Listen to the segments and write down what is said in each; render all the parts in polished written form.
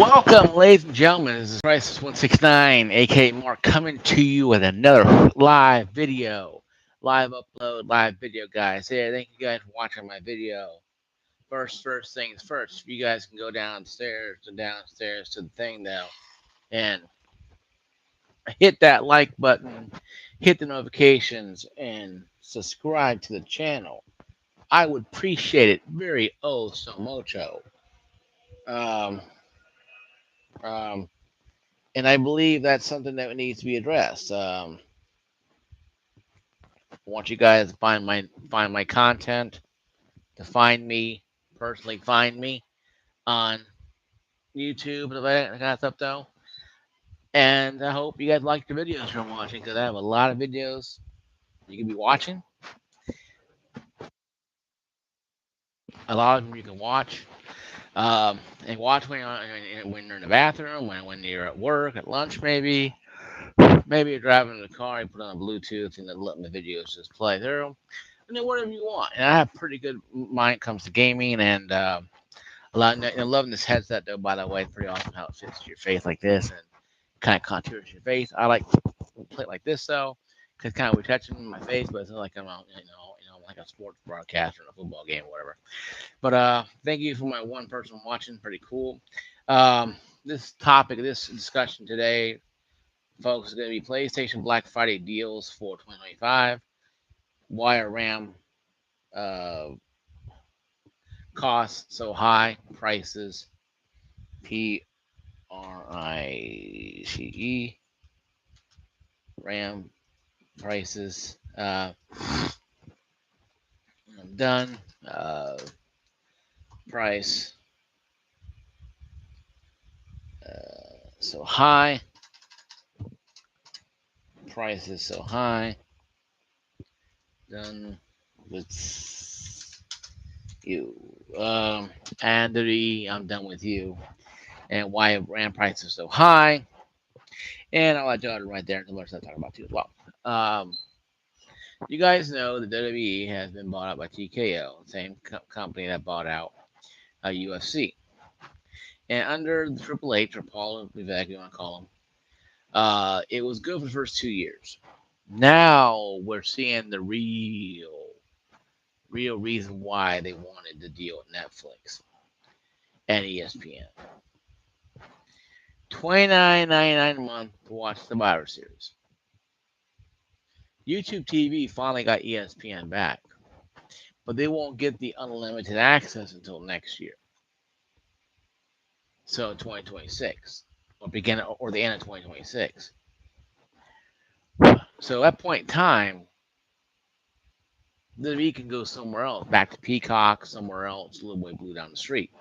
Welcome, ladies and gentlemen. This is Crisis169, aka Mark, coming to you with another live video, live upload, live video, guys. Hey, thank you guys for watching my video. First things first. You guys can go downstairs to the thing now, and hit that like button, hit the notifications, and subscribe to the channel. I would appreciate it very so mucho. Um, um, and I believe that's something that needs to be addressed. I want you guys to find my content, to find me personally, find me on YouTube and that kind of stuff, though. And I hope you guys like the videos I'm watching because I have a lot of videos you can be watching. A lot of them you can watch. And watch when you're in the bathroom, when you're at work, at lunch, maybe. Maybe you're driving in the car, you put on Bluetooth, and then let the videos just play through. And then whatever you want. And I have pretty good mind when it comes to gaming, and a lot. Loving this headset, though. By the way, it's pretty awesome how it fits to your face like this and kind of contours your face. I like to play it like this, though, because kind of we're touching my face, but it's not like I'm out, like a sports broadcaster in a football game or whatever. But thank you for my one person watching. Pretty cool. This topic, this discussion today, folks, is going to be PlayStation Black Friday deals for 2025. Why are RAM uh, costs so high? Prices, PRICE, RAM prices. I'm done. Price so high. Prices so high. Done with you. And I'm done with you. And why RAM prices are so high. And I'll let Jordan right there and let us talk about too as well. You guys know the WWE has been bought out by TKO, the same company that bought out UFC. And under the Triple H, or Paul Levesque, you want to call him, it was good for the first 2 years. Now we're seeing the real reason why they wanted the deal with Netflix and ESPN. $29.99 a month to watch the Survivor Series. YouTube TV finally got ESPN back, but they won't get the unlimited access until next year. So 2026, or the end of 2026. So at that point in time, the V can go somewhere else, back to Peacock, somewhere else, a little way blue down the street.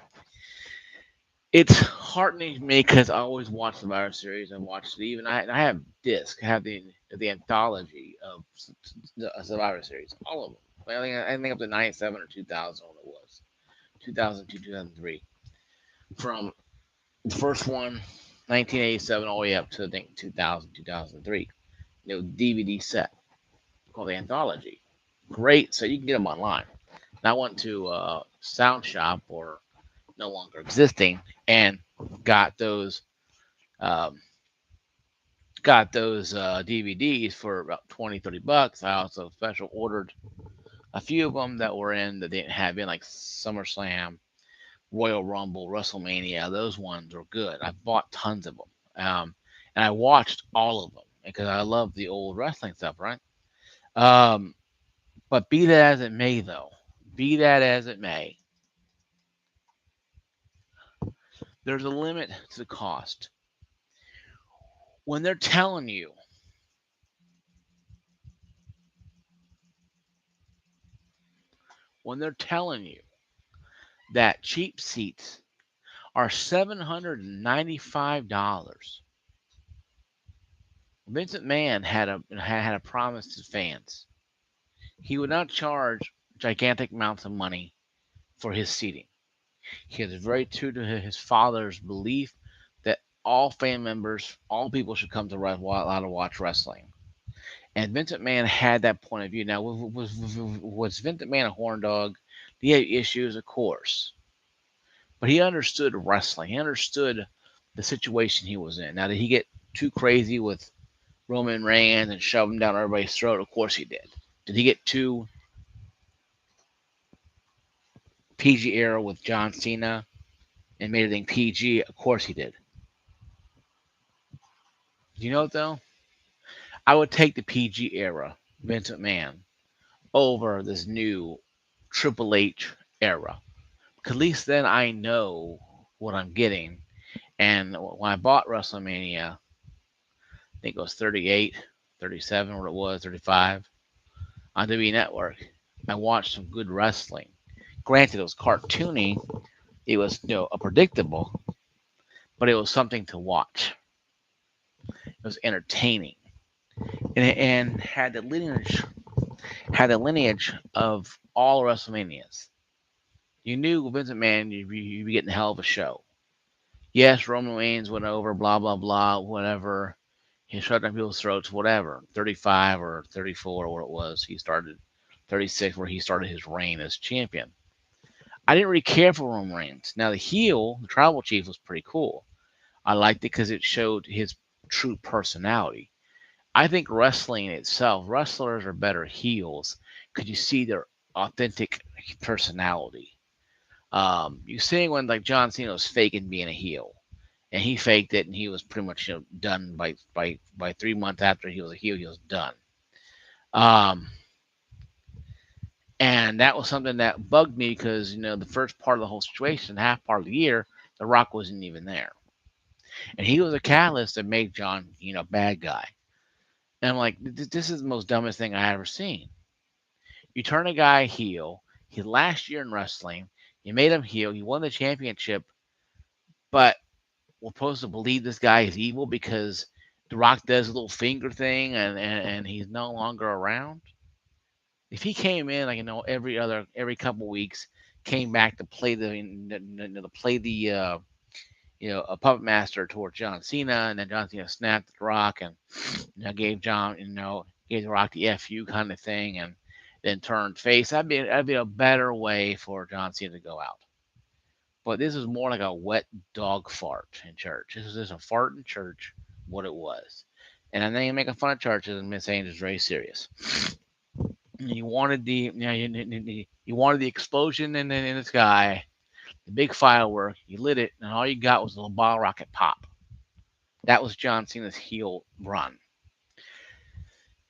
It's heartening to me because I always watch the Survivor Series and watched it. Even I have disc, I have the anthology of the Survivor Series, all of them. I think up to 97 or 2000 when it was, 2002, 2003. From the first one, 1987, all the way up to I think 2000, 2003. DVD set called the Anthology. Great, so you can get them online. And I went to Sound Shop, or no longer existing, and got those DVDs for about 20, $30. I also special ordered a few of them that were in that they didn't have in, like SummerSlam, Royal Rumble, WrestleMania. Those ones are good. I bought tons of them, and I watched all of them because I love the old wrestling stuff, right? But be that as it may, though, there's a limit to the cost. When they're telling you that cheap seats are $795, Vincent Mann had a promise to fans. He would not charge gigantic amounts of money for his seating. He is very true to his father's belief that all fan members, all people should come to watch wrestling. And Vince McMahon had that point of view. Now, was Vince McMahon a horn dog? He had issues, of course, but he understood wrestling. He understood the situation he was in. Now, did he get too crazy with Roman Reigns and shove him down everybody's throat? Of course he did. Did he get too PG era with John Cena and made everything PG? Of course he did. You know what though? I would take the PG era, Vince McMahon, over this new Triple H era. 'Cause at least then I know what I'm getting. And when I bought WrestleMania, I think it was 38, 37, what it was, 35, on WWE Network, I watched some good wrestling. Granted, it was cartoony, it was predictable, but it was something to watch. It was entertaining, and had the lineage of all WrestleManias. You knew Vince McMahon, you'd be getting a hell of a show. Yes, Roman Reigns went over, blah blah blah, whatever. He shoved down people's throats, whatever. 35 or 34, or what it was. He started 36, where he started his reign as champion. I didn't really care for Roman Reigns. Now the heel, the Tribal Chief, was pretty cool. I liked it because it showed his true personality. I think wrestling itself, wrestlers are better heels because you see their authentic personality. You see when like John Cena was faking being a heel, and he faked it, and he was pretty much done by 3 months after he was a heel. He was done. Um, and that was something that bugged me because the first part of the whole situation, half part of the year, The Rock wasn't even there, and he was a catalyst that made John bad guy. And I'm like, this is the most dumbest thing I ever seen. You turn a guy heel. He last year in wrestling, you made him heel. He won the championship, but we're supposed to believe this guy is evil because The Rock does a little finger thing and he's no longer around. If he came in like every couple weeks, came back to play a puppet master towards John Cena, and then John Cena snapped at The Rock and gave The Rock the FU kind of thing, and then turned face. That'd be a better way for John Cena to go out. But this is more like a wet dog fart in church. This is just a fart in church, what it was. And I know you're making fun of churches, and Miss Angel is very serious. You wanted you wanted the explosion in the sky, the big firework. You lit it, and all you got was a little bottle rocket pop. That was John Cena's heel run.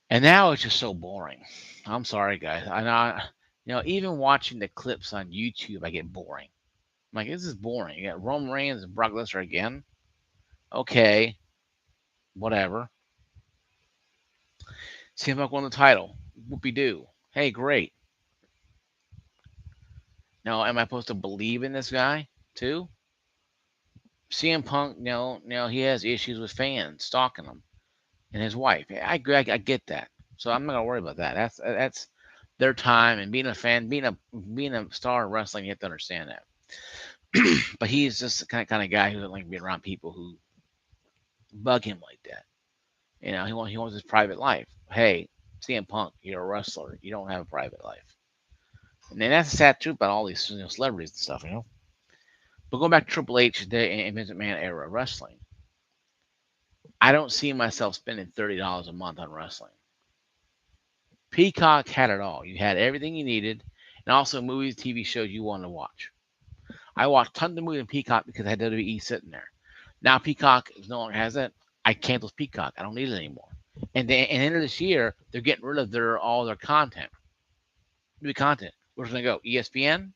And now it's just so boring. I'm sorry, guys. Even watching the clips on YouTube, I get boring. I'm like, this is boring. You got Roman Reigns and Brock Lesnar again. Okay, whatever. CM Punk won the title. Whoopie doo. Hey, great. Now, am I supposed to believe in this guy too? CM Punk, he has issues with fans stalking him and his wife. I get that, so I'm not gonna worry about that. That's their time, and being a fan, being a star in wrestling, you have to understand that. But he's just the kind of guy who doesn't like being around people who bug him like that. He wants his private life. Hey, CM Punk, you're a wrestler. You don't have a private life. And then that's the sad truth about all these celebrities and stuff. But going back to Triple H and Vince McMahon era wrestling, I don't see myself spending $30 a month on wrestling. Peacock had it all. You had everything you needed, and also movies, TV shows you wanted to watch. I watched tons of movies on Peacock because I had WWE sitting there. Now Peacock no longer has it. I canceled Peacock. I don't need it anymore. And the end of this year, they're getting rid of all their content. New content. Where's it gonna go? ESPN.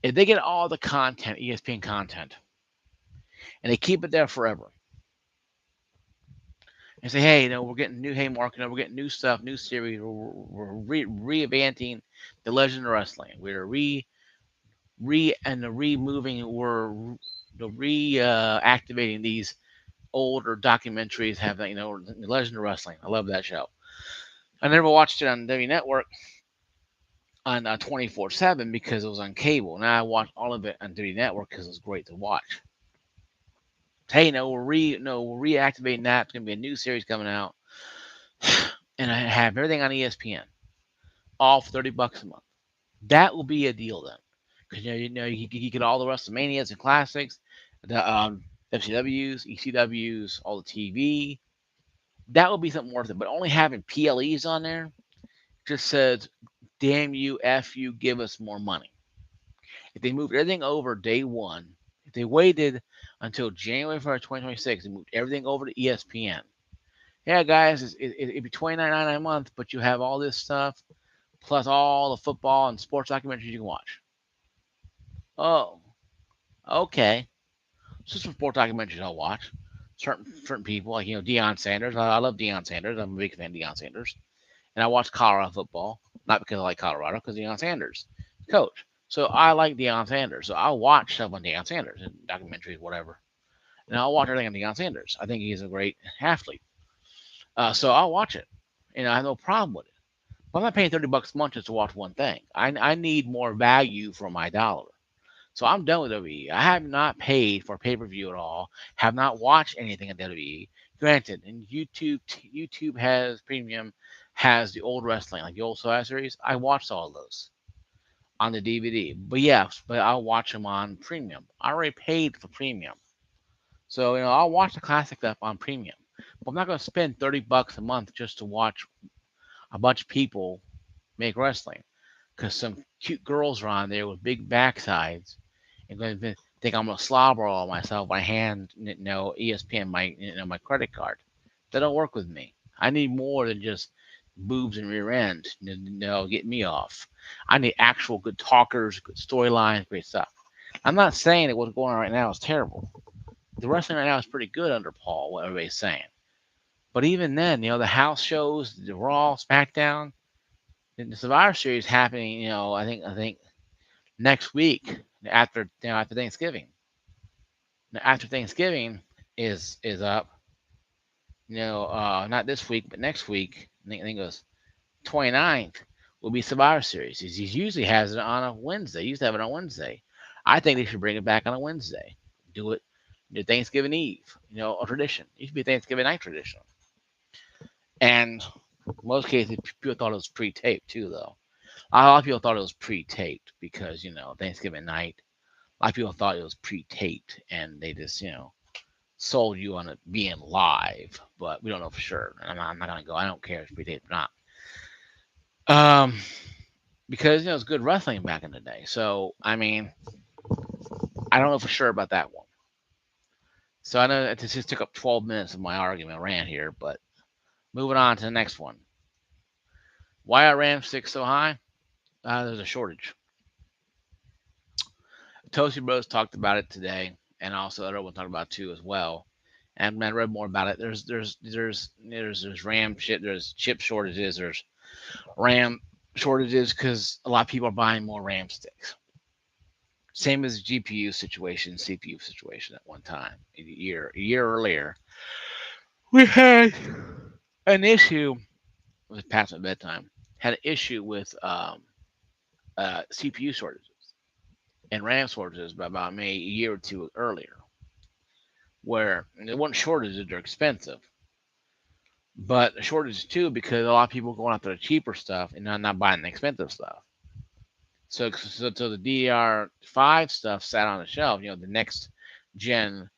If they get all the content, ESPN content, and they keep it there forever, and say, hey, we're getting new Haymarket, we're getting new stuff, new series, we're revamping the Legend of Wrestling. We're removing, we're reactivating these older documentaries. Have that, the Legend of Wrestling. I love that show. I never watched it on W Network on 24/7 because it was on cable. Now I watch all of it on W Network because it was great to watch. Hey, we're reactivating that. It's gonna be a new series coming out, and I have everything on ESPN, all for $30 a month. That will be a deal then, because you get all the WrestleManias and classics. The FCWs, ECWs, all the TV. That would be something worth it. But only having PLEs on there just says, damn you, F you, give us more money. If they moved everything over day one, if they waited until January 1st, 2026, and moved everything over to ESPN. Yeah, guys, it'd be $29.99 a month, but you have all this stuff plus all the football and sports documentaries you can watch. Oh, okay. So some sport documentaries I'll watch. Certain people, like Deion Sanders. I love Deion Sanders. I'm a big fan of Deion Sanders, and I watch Colorado football not because I like Colorado, because Deion Sanders, coach. So I like Deion Sanders. So I'll watch stuff on Deion Sanders and documentaries, whatever, and I'll watch everything on Deion Sanders. I think he's a great athlete. So I'll watch it. I have no problem with it. But I'm not paying $30 a month just to watch one thing. I need more value for my dollar. So I'm done with WWE. I have not paid for pay per view at all. Have not watched anything on WWE. Granted, and YouTube has premium, has the old wrestling, like the old Survivor series. I watched all of those on the DVD. But yes, but I'll watch them on premium. I already paid for premium, so I'll watch the classic stuff on premium. But I'm not going to spend $30 a month just to watch a bunch of people make wrestling because some cute girls are on there with big backsides and going to think I'm gonna slobber all myself by hand, ESPN my credit card. That don't work with me. I need more than just boobs and rear end. Get me off. I need actual good talkers, good storylines, great stuff. I'm not saying that what's going on right now is terrible. The wrestling right now is pretty good under Paul, what everybody's saying. But even then, the house shows, the Raw, SmackDown, the Survivor Series happening. I think next week after Thanksgiving. Now, after Thanksgiving is up, not this week but next week. I think it was 29th will be Survivor Series. He usually has it on a Wednesday. He used to have it on Wednesday. I think they should bring it back on a Wednesday. Do it Thanksgiving Eve. A tradition. It used to be a Thanksgiving night tradition. And in most cases, people thought it was pre-taped too, though. A lot of people thought it was pre-taped because Thanksgiving night. A lot of people thought it was pre-taped, and they just sold you on it being live, but we don't know for sure. And I'm not gonna go. I don't care if it's pre-taped or not. Um, because it's good wrestling back in the day. So I mean, I don't know for sure about that one. So I know that this just took up 12 minutes of my argument rant here, but moving on to the next one. Why are RAM sticks so high? There's a shortage. Toasty Bros talked about it today, and also other one talked about it too as well. And I read more about it. There's RAM shit. There's chip shortages. There's RAM shortages because a lot of people are buying more RAM sticks. Same as the GPU situation, CPU situation at one time, a year earlier, we had an issue with past my bedtime. Had an issue with CPU shortages and RAM shortages by about maybe a year or two earlier, where there weren't shortages; they're expensive, but shortages too because a lot of people are going after the cheaper stuff and not buying the expensive stuff. So the DDR5 stuff sat on the shelf. The next gen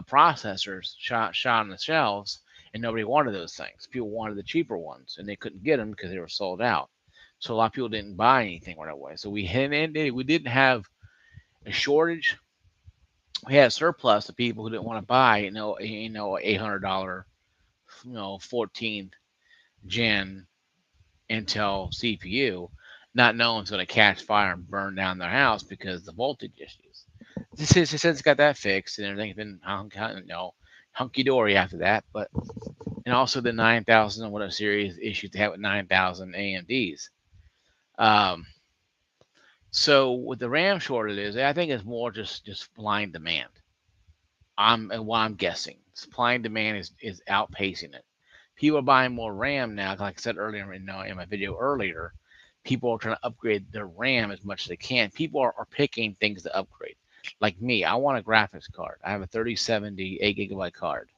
processors shot on the shelves, and nobody wanted those things. People wanted the cheaper ones, and they couldn't get them because they were sold out. So a lot of people didn't buy anything right away. So we didn't have a shortage. We had a surplus of people who didn't want to buy, $800, 14th gen Intel CPU, not knowing it's going to catch fire and burn down their house because of the voltage issues. Since it's got that fixed and everything's been hunky dory after that, but and also the 9000 or whatever series issues they have with 9000 AMDs. Um, so with the RAM shortages, I think it's more just supply and demand. I'm guessing supply and demand is outpacing it. People are buying more RAM now. Like I said earlier in my video earlier, people are trying to upgrade their RAM as much as they can. People are picking things to upgrade. Like me, I want a graphics card. I have a 3070 8 GB card.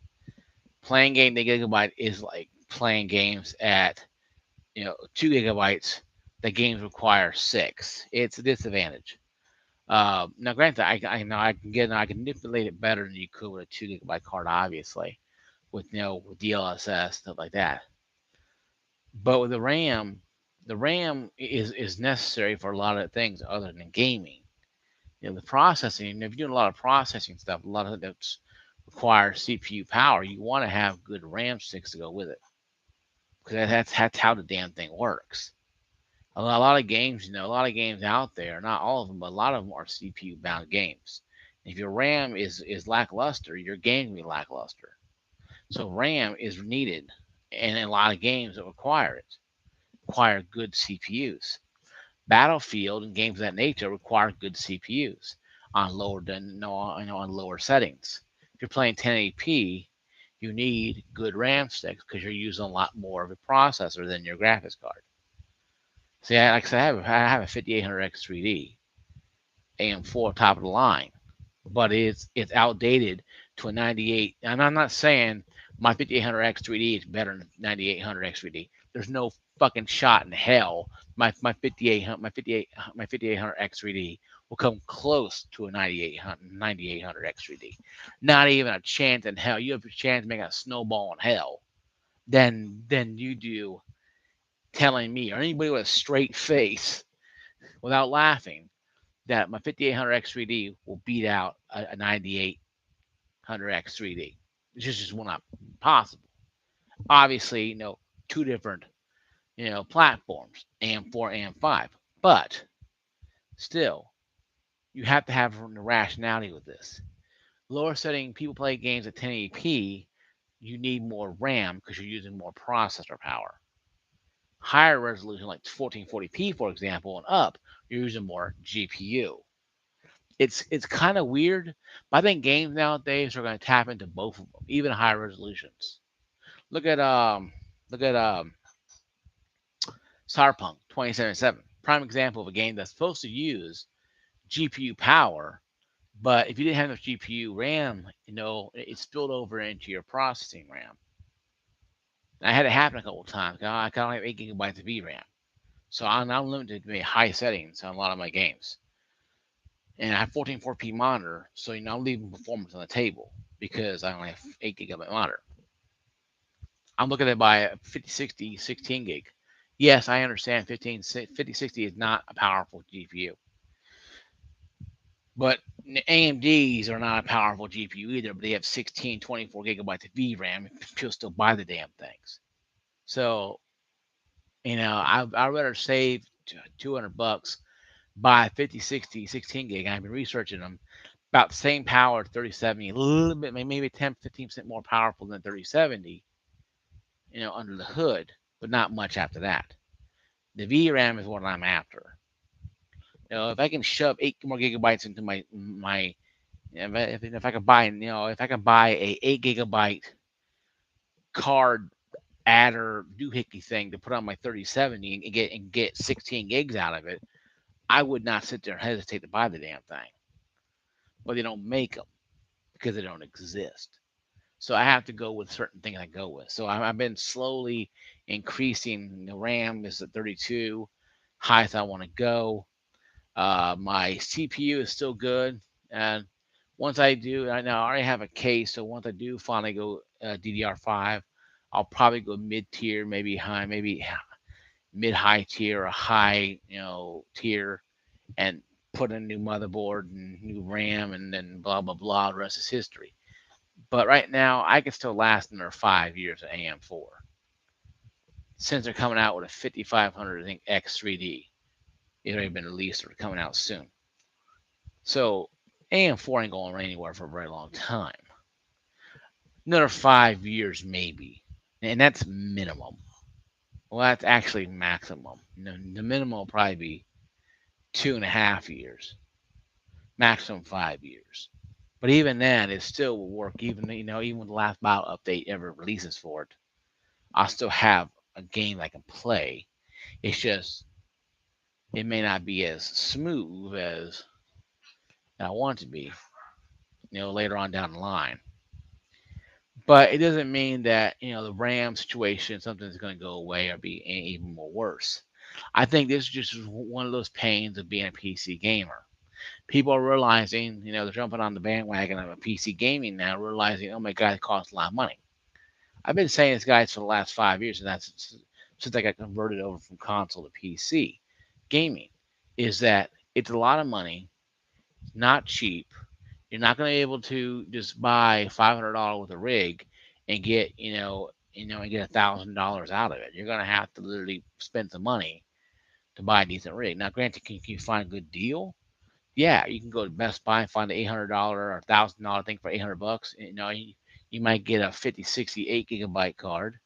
Playing game 8 GB is like playing games at 2 GB. The games require 6. It's a disadvantage. Now, granted, I know I can manipulate it better than you could with a 2 gigabyte card, obviously, with with DLSS stuff like that. But with the RAM is necessary for a lot of things other than gaming. The processing. If you're doing a lot of processing stuff, a lot of that requires CPU power. You want to have good RAM sticks to go with it because that's how the damn thing works. A lot of games, a lot of games out there, not all of them, but a lot of them are CPU bound games. If your RAM is lackluster, your game will be lackluster. So RAM is needed, and a lot of games that require it require good CPUs. Battlefield and games of that nature require good CPUs on lower than no, on lower settings. If you're playing 1080p, you need good RAM sticks because you're using a lot more of a processor than your graphics card. See, like I said, I have a 5800X 3D AM4 top of the line, but it's outdated to a 98. And I'm not saying my 5800X 3D is better than 9800X 3D. There's no fucking shot in hell my 5800X 3D will come close to a 9800X 3D. Not even a chance in hell. You have a chance of making a snowball in hell than you do telling me or anybody with a straight face without laughing that my 5800X 3D will beat out a 9800X 3D. It's just will not possible. Obviously, two different, platforms, AM4, AM5. But still, you have to have the rationality with this. Lower setting people play games at 1080p, you need more RAM because you're using more processor power. Higher resolution, like 1440p, for example, and up, you're using more GPU. It's kind of weird, but I think games nowadays are going to tap into both of them, even higher resolutions. Look at look at Cyberpunk 2077, prime example of a game that's supposed to use GPU power, but if you didn't have enough GPU RAM, it spilled over into your processing RAM. And I had it happen a couple of times. I can only have 8 gigabytes of VRAM, so I'm limited to high settings on a lot of my games. And I have 1440p monitor, so I'm leaving performance on the table because I only have 8 gigabyte monitor. I'm looking at buy a 5060 16 gig. Yes, I understand 5060 is not a powerful GPU, but AMDs are not a powerful GPU either. But they have 16, 24 gigabytes of VRAM. People still buy the damn things. So I'd rather save $200, buy 5060 16 gig. I've been researching them about the same power, 3070, a little bit, maybe 10, 15% more powerful than 3070, under the hood, but not much after that. The VRAM is what I'm after. If I can shove 8 more gigabytes into my, if I could buy, if I can buy a 8 gigabyte card adder doohickey thing to put on my 3070 and get 16 gigs out of it, I would not sit there and hesitate to buy the damn thing. But they don't make them because they don't exist. So I have to go with certain things I go with. So I've been slowly increasing. The RAM is at 32, highest I want to go. My CPU is still good, and once I do, I already have a case. So once I do finally go DDR5, I'll probably go mid tier, maybe high, maybe mid high tier or high tier, and put in a new motherboard and new RAM, and then blah blah blah. The rest is history. But right now, I can still last another 5 years at AM4 since they're coming out with a 5500 I think X3D. It's already been released or coming out soon. So AM4 ain't going anywhere for a very long time. Another 5 years maybe, and that's minimum. Well, that's actually maximum. The minimum will probably be 2.5 years, maximum 5 years. But even then, it still will work. Even when the last battle update ever releases for it, I'll still have a game I can play. It's just it may not be as smooth as I want it to be, later on down the line. But it doesn't mean that the RAM situation, something's going to go away or be even more worse. I think this is just one of those pains of being a PC gamer. People are realizing, they're jumping on the bandwagon of a PC gaming now, realizing, oh my God, it costs a lot of money. I've been saying this, guys, for the last 5 years, and that's since I got converted over from console to PC gaming, is that it's a lot of money, not cheap. You're not going to be able to just buy $500 worth of rig and get, and get $1,000 out of it. You're going to have to literally spend some money to buy a decent rig. Now, granted, can you find a good deal? Yeah, you can go to Best Buy and find an $800 or $1,000 thing for $800. You might get a 50, 60, 8 gigabyte card.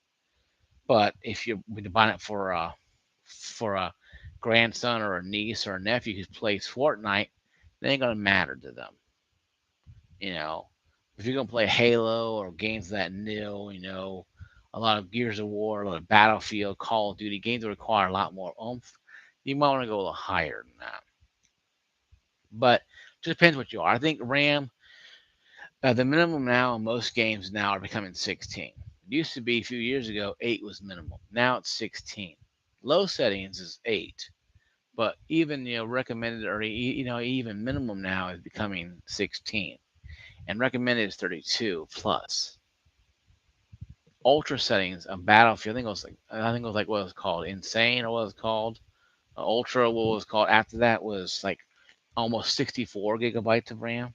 But if you're buying it for a grandson or a niece or a nephew who plays Fortnite, it ain't gonna matter to them. You know, if you're gonna play Halo or games that nil, a lot of Gears of War, a lot of Battlefield, Call of Duty games that require a lot more oomph, you might want to go a little higher than that. But it just depends what you are. I think RAM, the minimum now in most games now are becoming 16. It used to be a few years ago, 8 was minimum. Now it's 16. Low settings is 8, but even recommended or even minimum now is becoming 16, and recommended is 32 plus. Ultra settings on Battlefield, I think it was like what it was called, Insane or what it was called. Ultra, what was called after that was like almost 64 gigabytes of RAM.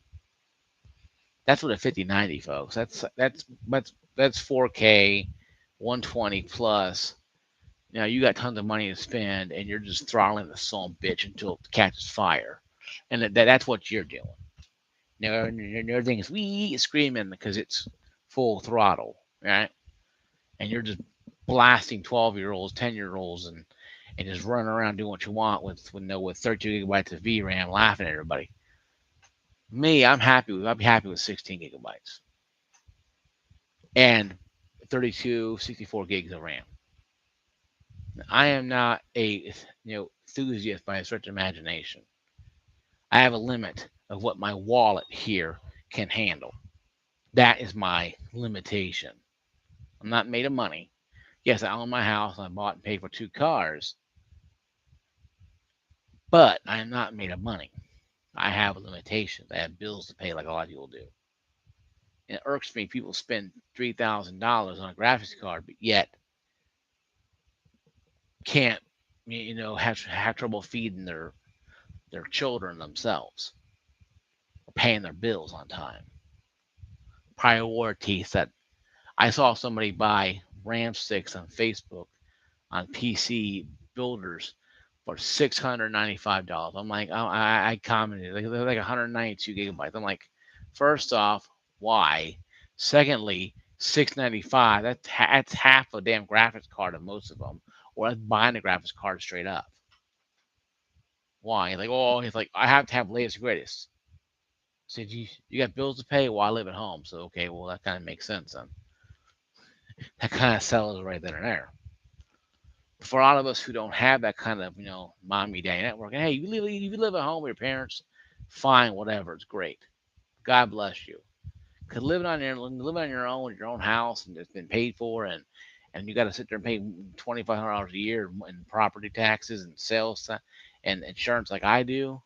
That's what a 5090, folks. That's 4K, 120 plus. Now you got tons of money to spend, and you're just throttling the son bitch until it catches fire, and that's what you're doing. Now everything is wee screaming because it's full throttle, right? And you're just blasting 12-year-olds, 10-year-olds, and just running around doing what you want with 32 gigabytes of VRAM, laughing at everybody. Me, I'd be happy with 16 gigabytes and 32, 64 gigs of RAM. I am not a enthusiast by a stretch of imagination. I have a limit of what my wallet here can handle. That is my limitation. I'm not made of money. Yes, I own my house and I bought and paid for 2 cars, but I am not made of money. I have limitations. I have bills to pay like a lot of people do. And it irks me people spend $3,000 on a graphics card, but yet can't have trouble feeding their children themselves or paying their bills on time. Priorities that I saw somebody buy RAM sticks on Facebook on PC builders for $695. I'm like, I commented they're like 192 gigabytes. I'm like, first off, why? Secondly, 695. That's half a damn graphics card of most of them, or that's buying a graphics card straight up. Why? He's like, I have to have latest and greatest. Said you got bills to pay. Well, I live at home, so okay, well that kind of makes sense then. That kind of sells right then and there. For a lot of us who don't have that kind of mommy daddy network, and hey, you live at home with your parents, fine, whatever, it's great. God bless you. Because living on your own with your own house and it's been paid for, and you got to sit there and pay $2,500 a year in property taxes and sales and insurance like I do,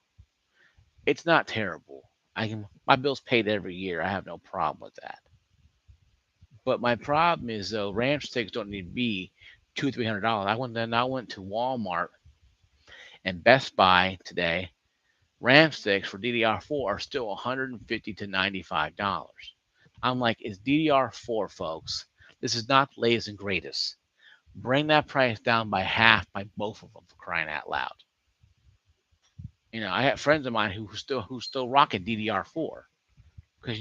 it's not terrible. My bills paid every year. I have no problem with that. But my problem is though, ranch sticks don't need to be $200-300. I went to Walmart and Best Buy today. RAM sticks for DDR4 are still $150 to $95. I'm like, it's DDR4, folks. This is not the latest and greatest. Bring that price down by half by both of them, for crying out loud. I have friends of mine who still rocking DDR4 because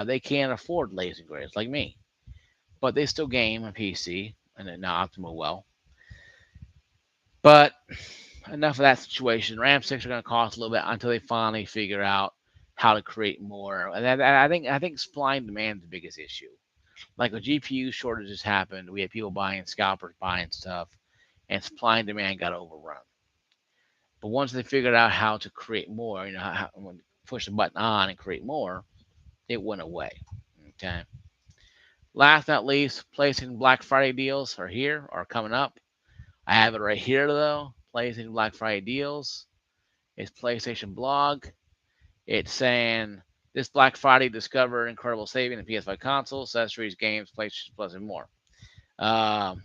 they can't afford latest and greatest like me, but they still game on PC and then now optimal well. But enough of that situation. RAM sticks are going to cost a little bit until they finally figure out how to create more. And I think supply and demand is the biggest issue. Like when GPU shortages happened, we had people buying scalpers, buying stuff, and supply and demand got overrun. But once they figured out how to create more, when push the button on and create more, it went away. Okay. Last but not least, PlayStation Black Friday deals are coming up. I have it right here though. PlayStation Black Friday deals. It's PlayStation blog. It's saying this Black Friday discover incredible saving in PS5 consoles, accessories, games, PlayStation Plus, and more. Um,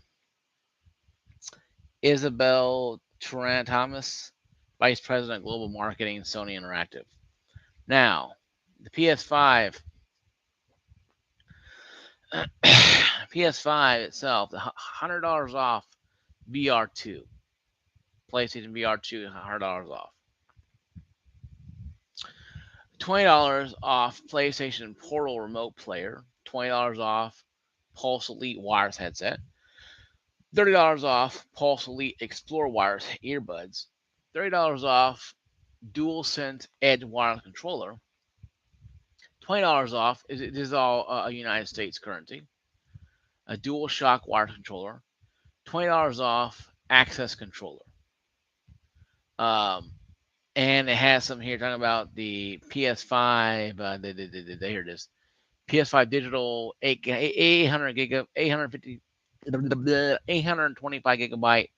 Isabel Turan Thomas, Vice President of Global Marketing, Sony Interactive. Now, the PS5, PS5 itself, $100 off VR2, PlayStation VR2, $100 off. $20 off PlayStation Portal Remote Player, $20 off Pulse Elite Wireless headset, $30 off Pulse Elite Explore Wireless earbuds, $30 off DualSense Edge wireless controller, $20 off. This is all United States currency. A DualShock wireless controller, $20 off Access controller. Um, and it has some here talking about the PS5. Here it is. PS5 digital 800 gig 850 825 gigabyte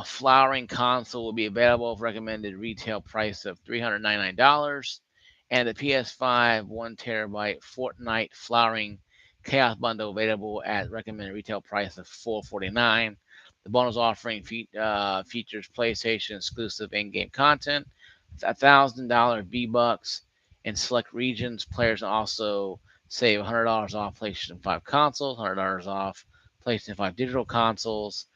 flowering console will be available for recommended retail price of $399, and the PS5 1 terabyte Fortnite flowering chaos bundle available at recommended retail price of $449. The bundle's offering features PlayStation exclusive in-game content, $1,000 V-Bucks in select regions. Players can also save $100 off PlayStation 5 consoles, $100 off PlayStation 5 digital consoles.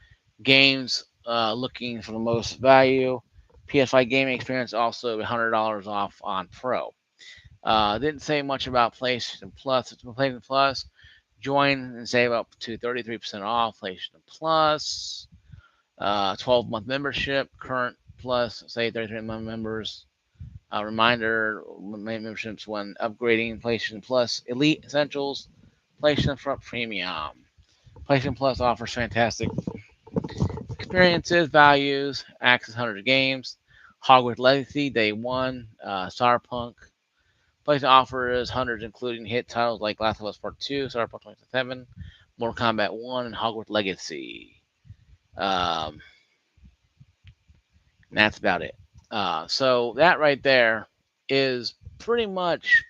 Games looking for the most value. PS5 gaming experience also $100 off on Pro. Didn't say much about PlayStation Plus. It's PlayStation Plus. Join and save up to 33% off PlayStation Plus. 12-month membership. Current Plus, say 33-month members. Reminder, memberships when upgrading PlayStation Plus Elite Essentials, PlayStation Front Premium. PlayStation Plus offers fantastic experiences, values, access hundreds of games. Hogwarts Legacy Day 1, Cyberpunk. PlayStation offers hundreds, including hit titles like Last of Us Part 2, Cyberpunk 2077, Mortal Kombat 1, and Hogwarts Legacy. That's about it. So that right there is pretty much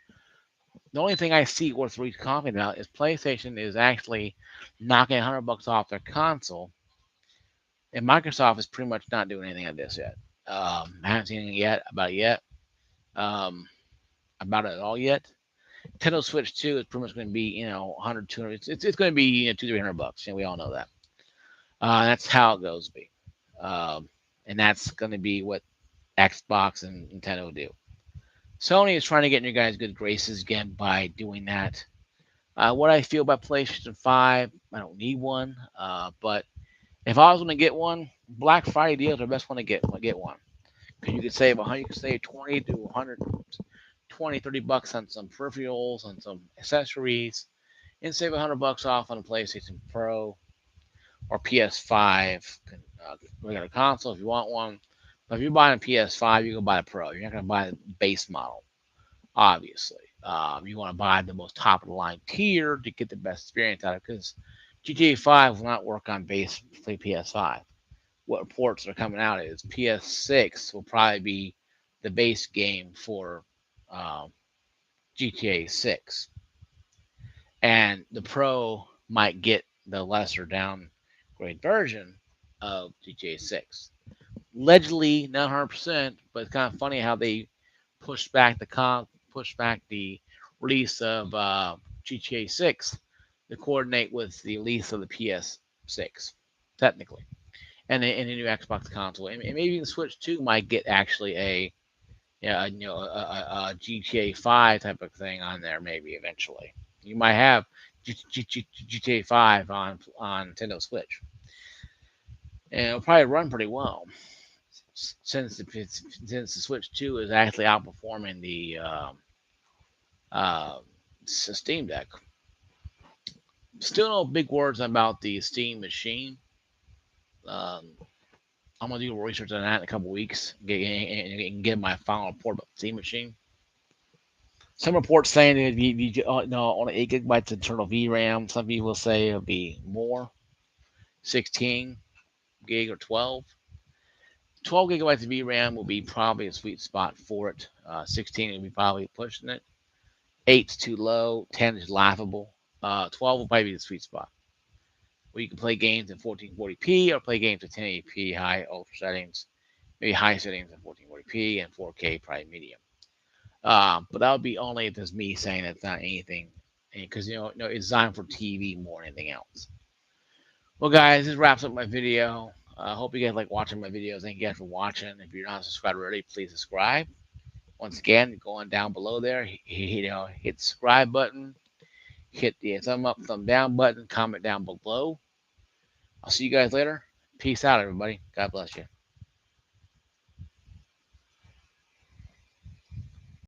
the only thing I see worth talking about is PlayStation is actually knocking $100 off their console, and Microsoft is pretty much not doing anything like this yet. I haven't seen anything yet about it yet. About it at all yet. Nintendo Switch 2 is pretty much going to be 100, 200. It's going to be 200, $300. We all know that. That's how it goes. And that's going to be what Xbox and Nintendo do. Sony is trying to get in your guys' good graces again by doing that. What I feel about PlayStation 5, I don't need one. But if I was going to get one, Black Friday deals are the best one to get one. Because you could save 100, you could save 20 to 120, $30 on some peripherals, on some accessories, and save $100 off on a PlayStation Pro or PS5 regular console if you want one. But if you're buying a PS5, you can buy a Pro. You're not going to buy the base model, obviously. You want to buy the most top of the line tier to get the best experience out of it, because GTA 5 will not work on base PS5. What reports are coming out is PS6 will probably be the base game for GTA 6. And the Pro might get the lesser downgrade version of GTA 6. Allegedly, not 100%, but it's kind of funny how they pushed back the release of GTA 6 to coordinate with the release of the PS6, technically, and the new Xbox console, and maybe even Switch 2 might get actually a GTA 5 type of thing on there, maybe eventually. You might have GTA 5 on Nintendo Switch, and it'll probably run pretty well since the Switch 2 is actually outperforming the Steam Deck. Still no big words about the Steam machine. I'm gonna do research on that in a couple weeks and get my final report about the Steam machine. Some reports saying it'd be only 8 gigabytes internal VRAM. Some people say it'll be more, 16 gig or 12. 12 gigabytes of VRAM will be probably a sweet spot for it. 16 will be probably pushing it. 8's too low. 10 is laughable. 12 will probably be the sweet spot, where you can play games in 1440p or play games at 1080p high ultra settings, maybe high settings in 1440p and 4K probably medium. But that would be only if it's me saying it's not anything, because it's designed for TV more than anything else. Well, guys, this wraps up my video. I hope you guys like watching my videos. Thank you guys for watching. If you're not subscribed already, please subscribe. Once again, go on down below there, hit the subscribe button, hit the thumb up, thumb down button, comment down below. I'll see you guys later. Peace out, everybody. God bless you.